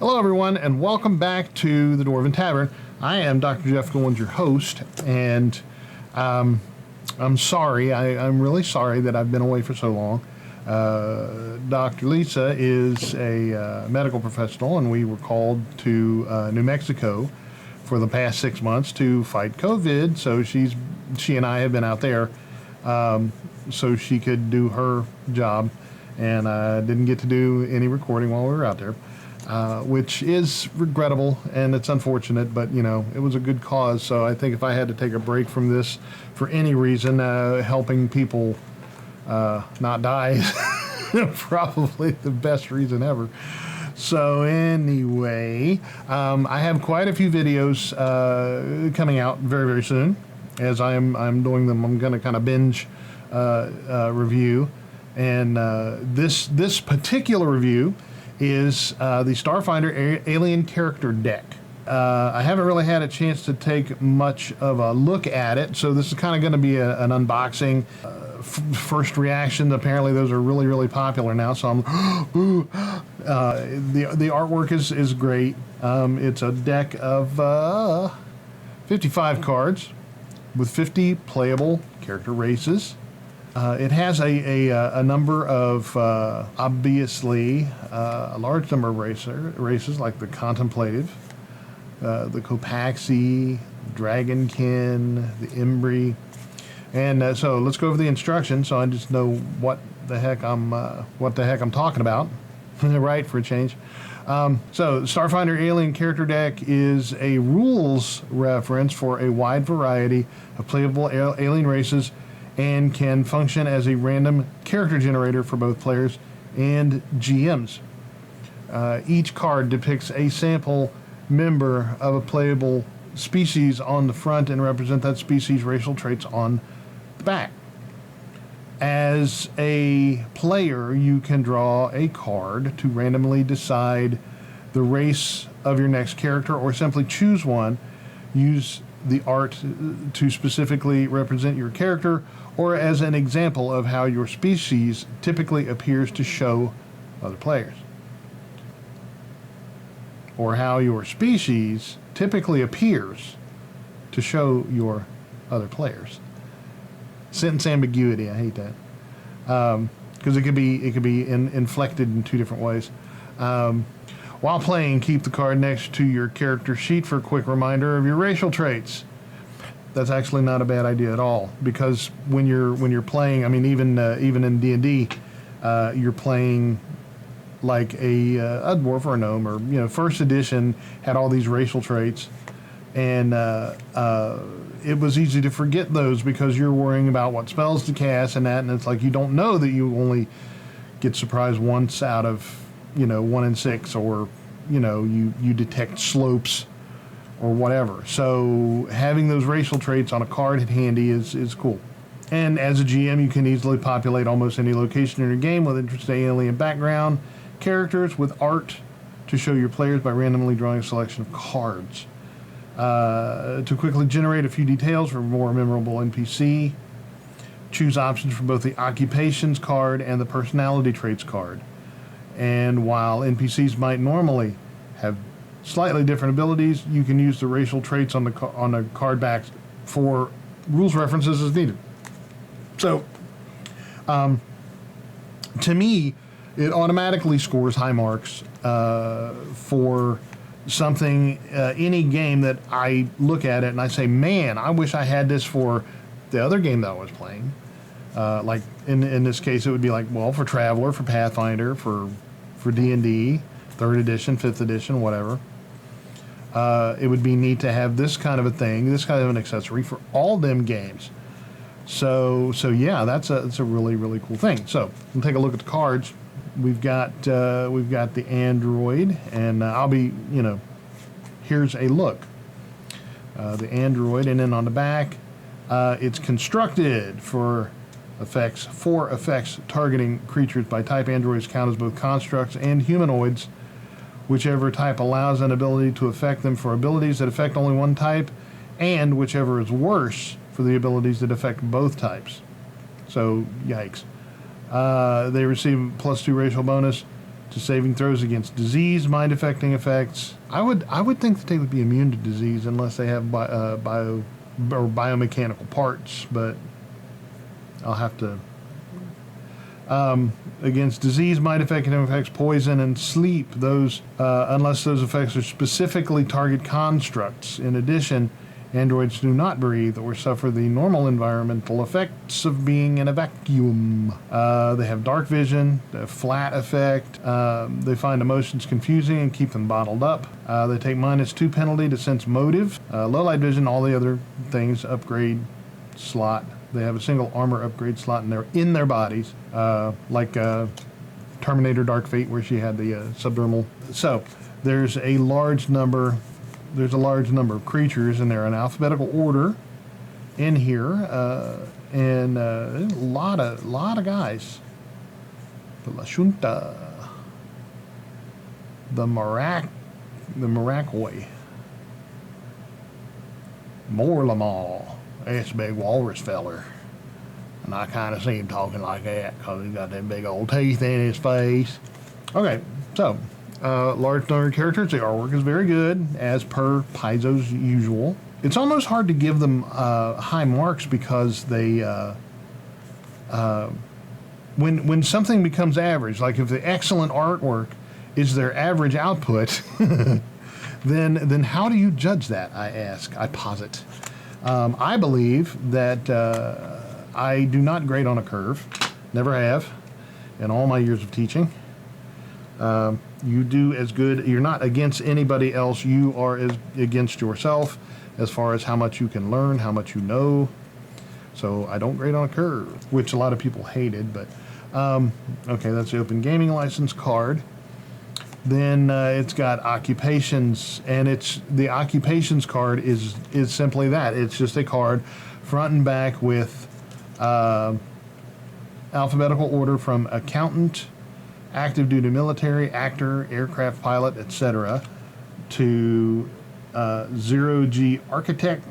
Hello everyone, and welcome back to the Dwarven Tavern. I am Dr. Jeff Goins, your host, and I'm sorry, I'm really sorry that I've been away for so long. Dr. Lisa is a medical professional, and we were called to New Mexico for the past 6 months to fight COVID, so she and I have been out there so she could do her job, and I didn't get to do any recording while we were out there. Which is regrettable and it's unfortunate, but you know, it was a good cause. So I think if I had to take a break from this for any reason, helping people not die is probably the best reason ever. So anyway, I have quite a few videos coming out very, very soon. As I'm doing them, I'm going to kind of binge review, and this particular review is the Starfinder Alien Character Deck. I haven't really had a chance to take much of a look at it, so this is kind of going to be an unboxing. First reaction, apparently those are really, really popular now, so I'm the artwork is great. It's a deck of 55 cards with 50 playable character races. It has a number of, obviously, a large number of races like the Contemplative, the Copaxi, Dragonkin, the Embry, and so let's go over the instructions so I just know what the heck I'm talking about, right, for a change. So Starfinder Alien Character Deck is a rules reference for a wide variety of playable alien races, and can function as a random character generator for both players and GMs. Each card depicts a sample member of a playable species on the front and represent that species' racial traits on the back. As a player, you can draw a card to randomly decide the race of your next character, or simply choose one. Use the art to specifically represent your character, or as an example of how your species typically appears to show other players. Or how your species typically appears to show your other players. Sentence ambiguity, I hate that. Because it could be inflected in two different ways. While playing, keep the card next to your character sheet for a quick reminder of your racial traits. That's actually not a bad idea at all, because when you're playing, I mean, even in D&D, you're playing like a dwarf or a gnome, or you know, first edition had all these racial traits, and it was easy to forget those because you're worrying about what spells to cast and that, and it's like you don't know that you only get surprised once out of 1 in 6, or you detect slopes or whatever. So having those racial traits on a card handy is cool. And as a GM, you can easily populate almost any location in your game with interesting alien background characters with art to show your players by randomly drawing a selection of cards. To quickly generate a few details for a more memorable NPC, choose options for both the occupations card and the personality traits card. And while NPCs might normally have slightly different abilities, you can use the racial traits on the card backs for rules references as needed. So, to me, it automatically scores high marks for something, any game that I look at it and I say, man, I wish I had this for the other game that I was playing. Like in this case, it would be like, well, for Traveler, for Pathfinder, for D&D, 3rd edition, 5th edition, whatever. It would be neat to have this kind of a thing, this kind of an accessory for all them games. So yeah, that's a really, really cool thing. So we'll take a look at the cards. We've got the android, and I'll be, here's a look. The android, and then on the back, it's constructed for effects. 4 effects targeting creatures by type. Androids count as both constructs and humanoids. Whichever type allows an ability to affect them for abilities that affect only one type, and whichever is worse for the abilities that affect both types. So, yikes. They receive +2 racial bonus to saving throws against disease, mind-affecting effects. I would think that they would be immune to disease unless they have bio or biomechanical parts, but I'll have to. Against disease, mind-affecting effects, poison, and sleep, those unless those effects are specifically target constructs. In addition, androids do not breathe or suffer the normal environmental effects of being in a vacuum. They have dark vision, a flat effect. They find emotions confusing and keep them bottled up. They take -2 penalty to sense motive. Low light vision, all the other things, upgrade slot. They have a single armor upgrade slot in their bodies, like Terminator Dark Fate, where she had the subdermal. So there's a large number of creatures, and they're in alphabetical order in here, and a lot of guys. The Lashunta, the Marakoi, Morlamal. That's a big walrus feller. And I kind of see him talking like that because he's got them big old teeth in his face. Okay, so, large number of characters. The artwork is very good, as per Paizo's usual. It's almost hard to give them high marks because they, when something becomes average, like if the excellent artwork is their average output, then how do you judge that, I ask, I posit. I believe that I do not grade on a curve, never have, in all my years of teaching. You do as good, you're not against anybody else, you are against yourself as far as how much you can learn, how much you know. So I don't grade on a curve, which a lot of people hated, but okay, that's the Open Gaming License card. Then it's got occupations, and the occupations card is simply that. It's just a card, front and back, with alphabetical order from accountant, active duty military, actor, aircraft pilot, etc., to zero-G architect,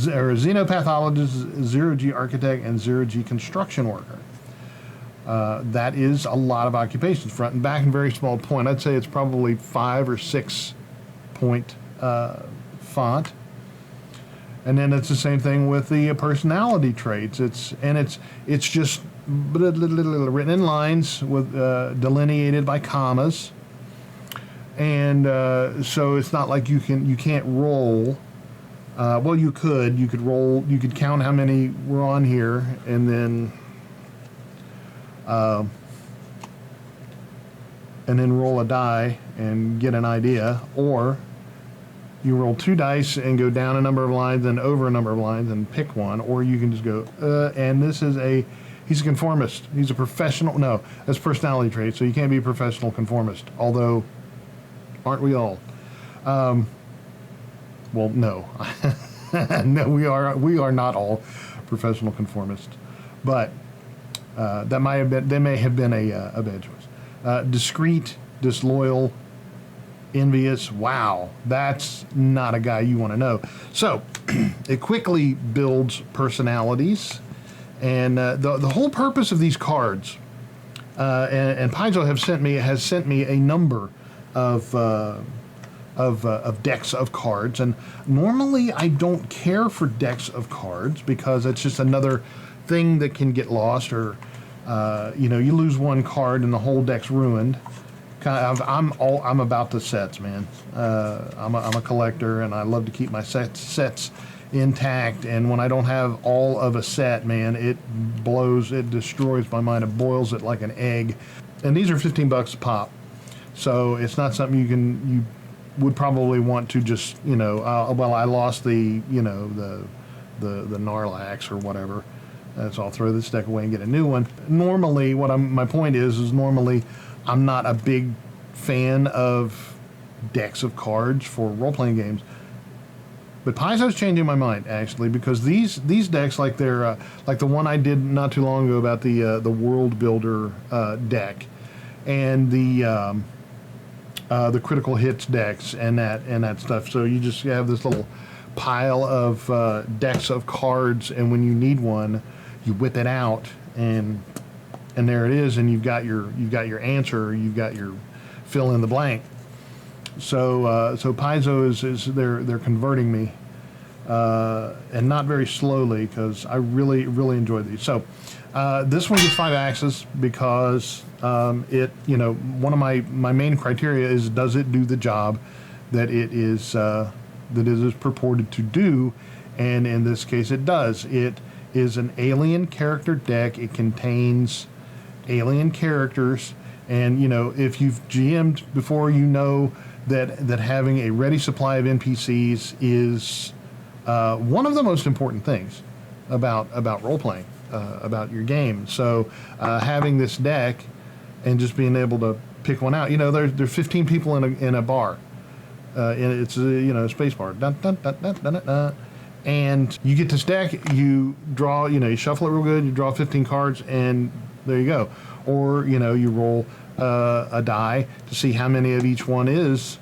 or xenopathologist, zero-G architect, and zero-G construction worker. That is a lot of occupations, front and back, in very small point. I'd say it's probably 5 or 6 point font. And then it's the same thing with the personality traits. It's just written in lines with delineated by commas, and so it's not like you can't roll. Well, you could roll. You could count how many were on here, and then. And then roll a die and get an idea, or you roll 2 dice and go down a number of lines and over a number of lines and pick one, or you can just go, and he's a conformist. He's a professional. No, that's personality trait, so you can't be a professional conformist, although, aren't we all? Well, no. No, we are not all professional conformists, but that may have been a bad choice. Discreet, disloyal, envious. Wow, that's not a guy you want to know. So it quickly builds personalities, and the whole purpose of these cards, and Paizo has sent me a number of decks of cards, and normally I don't care for decks of cards because it's just another thing that can get lost, or you lose one card and the whole deck's ruined. I'm about the sets, man. I'm a collector, and I love to keep my sets intact. And when I don't have all of a set, man, it destroys my mind. It boils it like an egg. And these are $15 a pop, so it's not something you would probably want to just well, I lost the Narlax or whatever. So I'll throw this deck away and get a new one. Normally, my point is normally I'm not a big fan of decks of cards for role-playing games. But Paizo's changing my mind, actually, because these decks, like the one I did not too long ago about the World Builder deck, and the critical hits decks and that stuff. So you just have this little pile of decks of cards, and when you need one, you whip it out, and there it is, and you've got your answer, you've got your fill in the blank. So so Paizo is they're converting me, and not very slowly, because I really enjoy these. So this one gets 5 axes because it, you know, one of my main criteria is, does it do the job that it is purported to do, and in this case it does. It is an alien character deck. It contains alien characters, and you know, if you've GM'd before, you know that having a ready supply of NPCs is one of the most important things about role playing, about your game. So having this deck and just being able to pick one out, you know, there's 15 people in a bar, and it's a, you know, space bar, dun, dun, dun, dun, dun, dun, dun. And you get this deck, you draw, you know, you shuffle it real good, you draw 15 cards, and there you go. Or, you know, you roll a die to see how many of each one is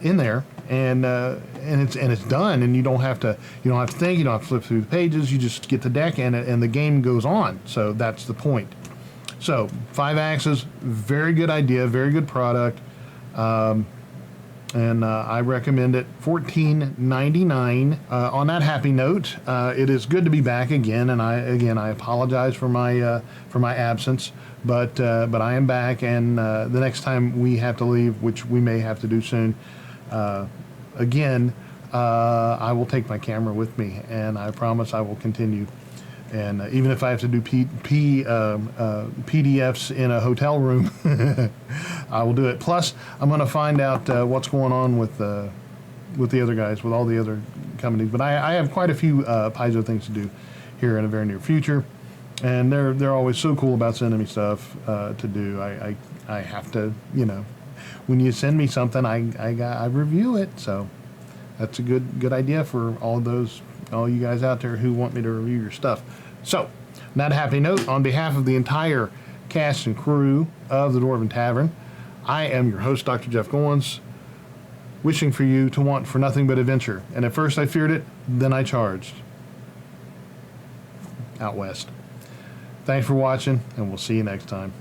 in there, and it's done, and you don't have to think, you don't have to flip through the pages, you just get the deck, and the game goes on. So that's the point. So 5 axes, very good idea, very good product, and I recommend it. $14.99. On that happy note, it is good to be back again, and I apologize for my absence, but I am back, and the next time we have to leave, which we may have to do soon, again, I will take my camera with me, and I promise I will continue. And even if I have to do PDFs in a hotel room, I will do it. Plus, I'm going to find out what's going on with the other guys, with all the other companies. But I have quite a few Paizo things to do here in the very near future, and they're always so cool about sending me stuff to do. I have to, you know, when you send me something, I review it. So that's a good idea for all you guys out there who want me to review your stuff. So, on that happy note, on behalf of the entire cast and crew of the Dwarven Tavern, I am your host, Dr. Jeff Goins, wishing for you to want for nothing but adventure. And at first I feared it, then I charged. Out west. Thanks for watching, and we'll see you next time.